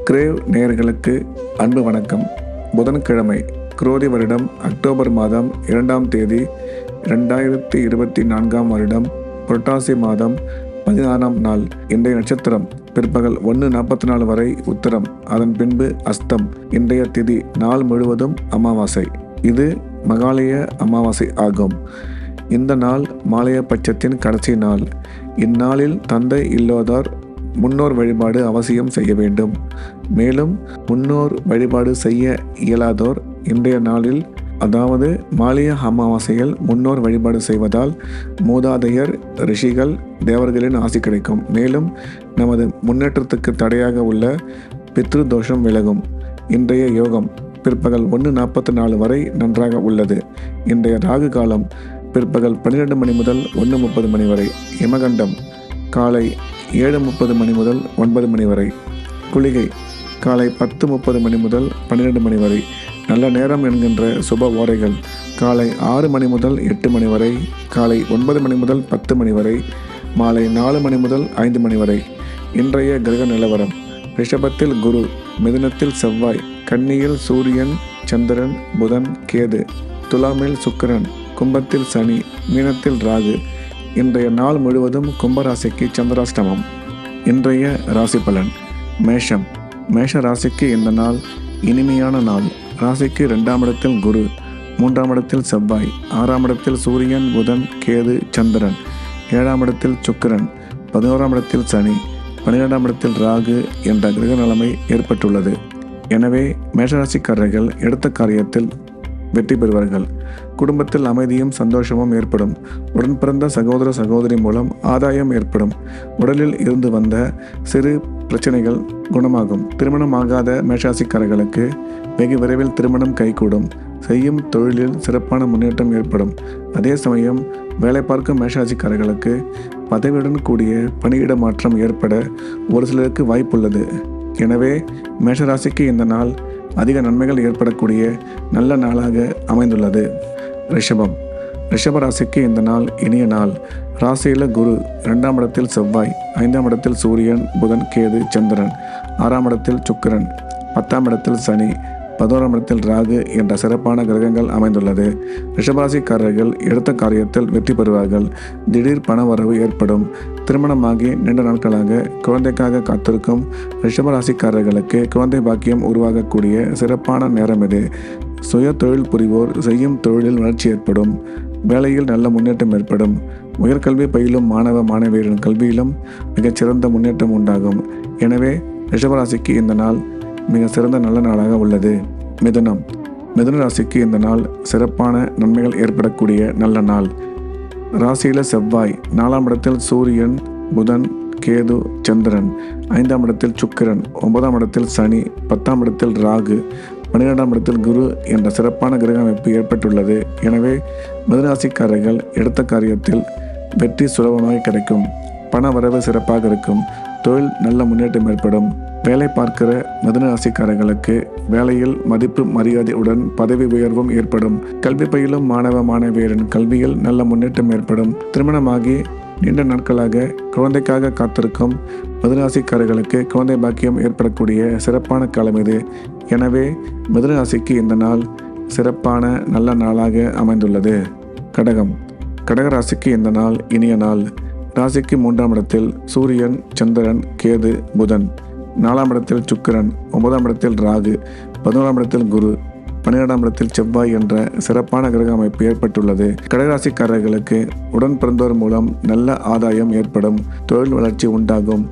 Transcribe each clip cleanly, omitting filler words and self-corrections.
Grave நேயர்களுக்கு அன்பு வணக்கம். புதன்கிழமை, குரோதி வருடம் அக்டோபர் மாதம் 2ஆம் தேதி 2024ஆம் வருடம் புரட்டாசி மாதம் 16ஆம் நாள். இன்றைய நட்சத்திரம் பிற்பகல் 1:44 வரை உத்தரம், அதன் பின்பு அஸ்தம். இன்றைய திதி நாள் முழுவதும் அமாவாசை. இது மகாலய அமாவாசை ஆகும். இந்த நாள் மாலய பட்சத்தின் கடைசி நாள். இந்நாளில் தந்தை இல்லாதார் முன்னோர் வழிபாடு அவசியம் செய்ய வேண்டும். மேலும் முன்னோர் வழிபாடு செய்ய இயலாதோர் இன்றைய நாளில், அதாவது மாலய அமாவாசையில் முன்னோர் வழிபாடு செய்வதால் மூதாதையர், ரிஷிகள், தேவர்களின் ஆசி கிடைக்கும். மேலும் நமது முன்னேற்றத்துக்கு தடையாக உள்ள பித்ரு தோஷம் விலகும். இன்றைய யோகம் பிற்பகல் 1:44 வரை நன்றாக உள்ளது. இன்றைய ராகு காலம் பிற்பகல் 12 மணி முதல் 1:30 மணி வரை. யமகண்டம் காலை 7:30 மணி முதல் 9 மணி வரை. குளிகை காலை 10:30 மணி முதல் 12 மணி வரை. நல்ல நேரம் என்கின்ற சுப ஓரைகள் காலை 6 மணி முதல் 8 மணி வரை, காலை 9 மணி முதல் 10 மணி வரை, மாலை 4 மணி முதல் 5 மணி வரை. இன்றைய கிரக நிலவரம்: ரிஷபத்தில் குரு, மிதுனத்தில் செவ்வாய், கன்னியில் சூரியன், சந்திரன், புதன், கேது, துலாமில் சுக்கிரன், கும்பத்தில் சனி, மீனத்தில் ராகு. இன்றைய நாள் முழுவதும் கும்பராசிக்கு சந்திராஷ்டமம். இன்றைய ராசி பலன்: மேஷம். மேஷ ராசிக்கு இந்த நாள் இனிமையான நாள். ராசிக்கு 2ஆம் இடத்தில் குரு, 3ஆம் இடத்தில் செவ்வாய், 6ஆம் இடத்தில் சூரியன், புதன், கேது, சந்திரன், 7ஆம் இடத்தில் சுக்கிரன், 11ஆம் இடத்தில் சனி, 12ஆம் இடத்தில் ராகு என்ற கிரக நிலைமை ஏற்பட்டுள்ளது. எனவே மேஷராசிக்காரர்கள் எடுத்த காரியத்தில் வெற்றி பெறுவார்கள். குடும்பத்தில் அமைதியும் சந்தோஷமும் ஏற்படும். உடன் பிறந்த சகோதர சகோதரி மூலம் ஆதாயம் ஏற்படும். உடலில் இருந்து வந்த சிறு பிரச்சனைகள் குணமாகும். திருமணம் ஆகாத மேஷராசிக்காரர்களுக்கு வெகு விரைவில் திருமணம் கைகூடும். செய்யும் தொழிலில் சிறப்பான முன்னேற்றம் ஏற்படும். அதே சமயம் வேலை பார்க்கும் மேஷராசிக்காரர்களுக்கு பதவியுடன் கூடிய பணியிட மாற்றம் ஏற்பட ஒரு சிலருக்கு வாய்ப்புள்ளது. எனவே மேஷராசிக்கு இந்த நாள் அதிக நன்மைகள் ஏற்படக்கூடிய நல்ல நாளாக அமைந்துள்ளது. ரிஷபம். ரிஷப ராசிக்கு இந்த நாள் இனிய நாள். ராசியில் குரு, 2ஆம் இடத்தில் செவ்வாய், 5ஆம் இடத்தில் சூரியன், புதன், கேது, சந்திரன், 6ஆம் இடத்தில் சுக்கிரன், 10ஆம் இடத்தில் சனி, 11ஆம் இடத்தில் ராகு என்ற சிறப்பான கிரகங்கள் அமைந்துள்ளது. ரிஷபராசிக்காரர்கள் எடுத்த காரியத்தில் வெற்றி பெறுவார்கள். திடீர் பண வரவு ஏற்படும். திருமணமாகி நீண்ட நாட்களாக குழந்தைக்காக காத்திருக்கும் ரிஷபராசிக்காரர்களுக்கு குழந்தை பாக்கியம் உருவாகக்கூடிய சிறப்பான நேரம் இது. சுய தொழில் புரிவோர் செய்யும் தொழிலில் வளர்ச்சி ஏற்படும். வேலையில் நல்ல முன்னேற்றம் ஏற்படும். உயர்கல்வி பயிலும் மாணவ மாணவியரின் கல்வியிலும் மிகச்சிறந்த முன்னேற்றம் உண்டாகும். எனவே ரிஷபராசிக்கு இந்த நாள் மிக சிறந்த நல்ல நாளாக உள்ளது. மிதுனம். மிதுன ராசிக்கு இந்த நாள் சிறப்பான நன்மைகள் ஏற்படக்கூடிய நல்ல நாள். ராசியில் செவ்வாய், 4ஆம் இடத்தில் சூரியன், புதன், கேது, சந்திரன், 5ஆம் இடத்தில் சுக்கிரன், 9ஆம் இடத்தில் சனி, 10ஆம் இடத்தில் ராகு, 12ஆம் இடத்தில் குரு என்ற சிறப்பான கிரக அமைப்பு ஏற்பட்டுள்ளது. எனவே மிதுனராசிக்காரர்கள் எடுத்த காரியத்தில் வெற்றி சுலபமாக கிடைக்கும். பண வரவு சிறப்பாக இருக்கும். தொழில் நல்ல முன்னேற்றம் ஏற்படும். வேலை பார்க்கிற மிதுன ராசிக்காரர்களுக்கு வேலையில் மதிப்பு மரியாதையுடன் பதவி உயர்வும் ஏற்படும். கல்வி பயிலும் மாணவ மாணவியரின் கல்வியில் நல்ல முன்னேற்றம் ஏற்படும். திருமணமாகி நீண்ட நாட்களாக குழந்தைக்காக காத்திருக்கும் மிதுன ராசிக்காரர்களுக்கு குழந்தை பாக்கியம் ஏற்படக்கூடிய சிறப்பான காலம் இது. எனவே மிதுன ராசிக்கு இந்த நாள் சிறப்பான நல்ல நாளாக அமைந்துள்ளது. கடகம். கடக ராசிக்கு இந்த நாள் இனிய நாள். ராசிக்கு 3ஆம் இடத்தில் சூரியன், சந்திரன், கேது, புதன், 4ஆம் இடத்தில் சுக்கிரன், 9ஆம் இடத்தில் ராகு, 11ஆம் இடத்தில் குரு, 12ஆம் இடத்தில் செவ்வாய் என்ற சிறப்பான கிரக அமைப்பு ஏற்பட்டுள்ளது. கடகராசிக்காரர்களுக்கு உடன் பிறந்தோர் மூலம் நல்ல ஆதாயம் ஏற்படும். தொழில் வளர்ச்சி உண்டாகும்.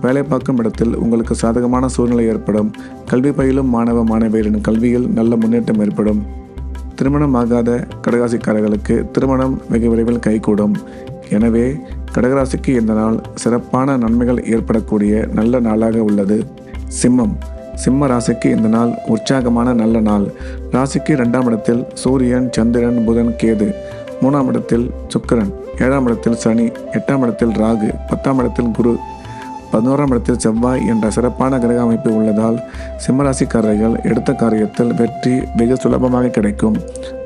வேலை பார்க்கும் இடத்தில் உங்களுக்கு சாதகமான சூழ்நிலை ஏற்படும். கல்வி பயிலும் மாணவ மாணவியரின் கல்வியில் நல்ல முன்னேற்றம் ஏற்படும். திருமணம் ஆகாத கடகராசிக்காரர்களுக்கு திருமணம் வெகு விரைவில் கைகூடும். எனவே கடகராசிக்கு இந்த நாள் சிறப்பான நன்மைகள் ஏற்படக்கூடிய நல்ல நாளாக உள்ளது. சிம்மம். சிம்ம ராசிக்கு இந்த நாள் உற்சாகமான நல்ல நாள். ராசிக்கு 2ஆம் இடத்தில் சூரியன், சந்திரன், புதன், கேது, 3ஆம் இடத்தில் சுக்கிரன், 7ஆம் இடத்தில் சனி, 8ஆம் இடத்தில் ராகு, 10ஆம் இடத்தில் குரு, 11ஆம் இடத்தில் செவ்வாய் என்ற சிறப்பான கிரக அமைப்பு உள்ளதால் சிம்மராசிக்காரர்கள் எடுத்த காரியத்தில் வெற்றி வெகு சுலபமாக கிடைக்கும்.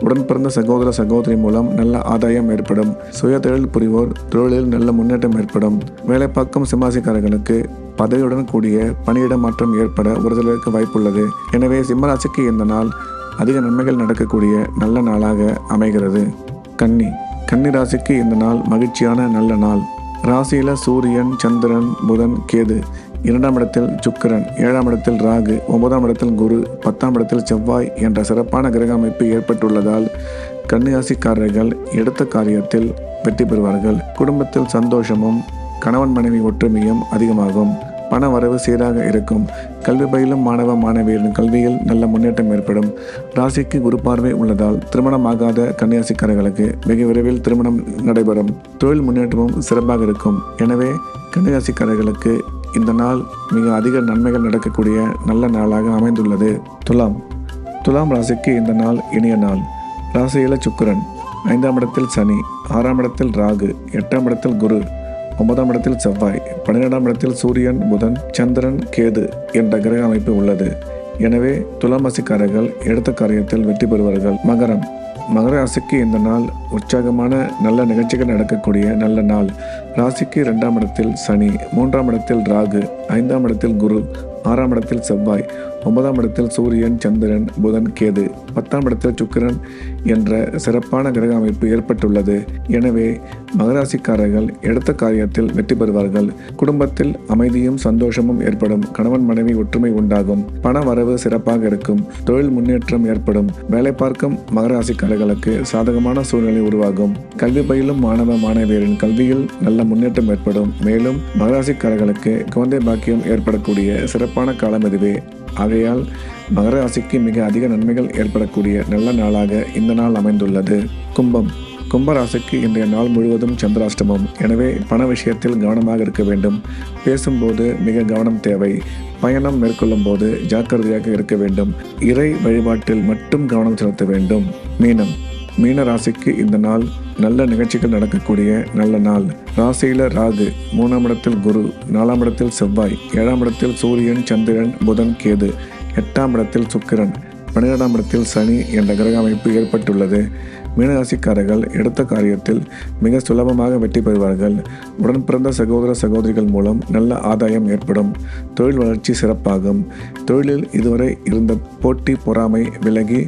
உடன் பிறந்த சகோதர சகோதரி மூலம் நல்ல ஆதாயம் ஏற்படும். சுய தொழில் புரிவோர் தொழிலில் நல்ல முன்னேற்றம் ஏற்படும். வேலை பார்க்கும் சிம்மராசிக்காரர்களுக்கு பதவியுடன் கூடிய பணியிட மாற்றம் ஏற்பட ஒரு சிலருக்கு வாய்ப்புள்ளது. எனவே சிம்மராசிக்கு இந்த நாள் அதிக நன்மைகள் நடக்கக்கூடிய நல்ல நாளாக அமைகிறது. கன்னி ராசிக்கு இந்த நாள் மகிழ்ச்சியான நல்ல நாள். ராசியில சூரியன், சந்திரன், புதன், கேது, 2ஆம் இடத்தில் சுக்கிரன், 7ஆம் இடத்தில் ராகு, 9ஆம் இடத்தில் குரு, 10ஆம் இடத்தில் செவ்வாய் என்ற சிறப்பான கிரக அமைப்பு ஏற்பட்டுள்ளதால் கன்னிராசிக்காரர்கள் எடுத்த காரியத்தில் வெற்றி பெறுவார்கள். குடும்பத்தில் சந்தோஷமும் கணவன் மனைவி ஒற்றுமையும் அதிகமாகும். பண வரவு சீராக இருக்கும். கல்வி பயிலும் மாணவ மாணவியரின் கல்வியில் நல்ல முன்னேற்றம் ஏற்படும். ராசிக்கு குரு பார்வை உள்ளதால் திருமணமாகாத கன்னிராசிக்காரர்களுக்கு வெகு விரைவில் திருமணம் நடைபெறும். தொழில் முன்னேற்றமும் சிறப்பாக இருக்கும். எனவே கன்னிராசிக்காரர்களுக்கு இந்த நாள் மிக அதிக நன்மைகள் நடக்கக்கூடிய நல்ல நாளாக அமைந்துள்ளது. துலாம் ராசிக்கு இந்த நாள் இனிய நாள். ராசியில சுக்கிரன், 5ஆம் இடத்தில் சனி, 6ஆம் இடத்தில் ராகு, 8ஆம் இடத்தில் குரு, 9ஆம் இடத்தில் செவ்வாய், 12ஆம் இடத்தில் சூரியன், புதன், சந்திரன், கேது என்ற கிரக அமைப்பு உள்ளது. எனவே துலாம் ராசிக்காரர்கள் எடுத்த காரியத்தில் வெற்றி பெறுவார்கள். மகர ராசிக்கு இந்த நாள் உற்சாகமான நல்ல நிகழ்ச்சிகள் நடக்கக்கூடிய நல்ல நாள். ராசிக்கு 2ஆம் இடத்தில் சனி, 3ஆம் இடத்தில் ராகு, 5ஆம் இடத்தில் குரு, 6ஆம் இடத்தில் செவ்வாய், 9ஆம் இடத்தில் சூரியன், சந்திரன், புதன், கேது, 10ஆம் இடத்தில் சுக்கிரன் என்ற சிறப்பான கிரக அமைப்பு ஏற்பட்டுள்ளது. எனவே மகராசிக்காரர்கள் எடுத்த காரியத்தில் வெற்றி பெறுவார்கள். குடும்பத்தில் அமைதியும் சந்தோஷமும் ஏற்படும். கணவன் மனைவி ஒற்றுமை உண்டாகும். பண வரவு சிறப்பாக இருக்கும். தொழில் முன்னேற்றம் ஏற்படும். வேலை பார்க்கும் மகராசிக்காரர்களுக்கு சாதகமான சூழ்நிலை உருவாகும். கல்வி பயிலும் மாணவ மாணவியரின் கல்வியில் நல்ல முன்னேற்றம் ஏற்படும். மேலும் மகராசிக்காரர்களுக்கு குழந்தை பாக்கியம் ஏற்படக்கூடிய சிறப்பான காலம் இதுவே. ஆகையால் மகர ராசிக்கு மிக அதிக நன்மைகள் ஏற்படக்கூடிய நல்ல நாளாக இந்த நாள் அமைந்துள்ளது. கும்பராசிக்கு இன்றைய நாள் முழுவதும் சந்திராஷ்டமம். எனவே பண விஷயத்தில் கவனமாக இருக்க வேண்டும். பேசும்போது மிக கவனம் தேவை. பயணம் மேற்கொள்ளும் போது ஜாக்கிரதையாக இருக்க வேண்டும். இறை வழிபாட்டில் மட்டும் கவனம் செலுத்த வேண்டும். மீன ராசிக்கு இந்த நாள் நல்ல நிகழ்ச்சிகள் நடக்கக்கூடிய நல்ல நாள். ராசியில ராகு, 3ஆம் இடத்தில் குரு, 4ஆம் இடத்தில் செவ்வாய், 7ஆம் இடத்தில் சூரியன், சந்திரன், புதன், கேது, 8ஆம் இடத்தில் சுக்கிரன், 12ஆம் இடத்தில் சனி என்ற கிரக அமைப்பு ஏற்பட்டுள்ளது. மீனராசிக்காரர்கள் எடுத்த காரியத்தில் மிக சுலபமாக வெற்றி பெறுவார்கள். உடன் பிறந்த சகோதர சகோதரிகள் மூலம் நல்ல ஆதாயம் ஏற்படும். தொழில் வளர்ச்சி சிறப்பாகும். தொழிலில் இதுவரை இருந்த போட்டி பொறாமை விலகி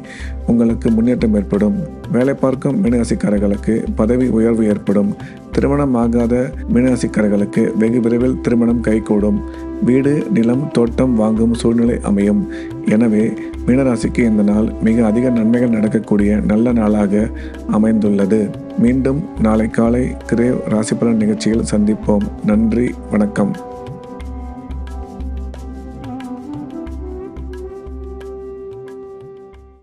உங்களுக்கு முன்னேற்றம் ஏற்படும். வேலை பார்க்கும் மீனராசிக்காரர்களுக்கு பதவி உயர்வு ஏற்படும். திருமணம் ஆகாத மீனராசிக்காரர்களுக்கு வெகு விரைவில் திருமணம் கைகூடும். வீடு, நிலம், தோட்டம் வாங்கும் சூழ்நிலை அமையும். எனவே மீனராசிக்கு இந்த நாள் மிக அதிக நன்மைகள் நடக்கக்கூடிய நல்ல நாளாக அமைந்துள்ளது. மீண்டும் நாளை காலை கிரேவ் ராசி பலன் நிகழ்ச்சியில் சந்திப்போம். நன்றி, வணக்கம்.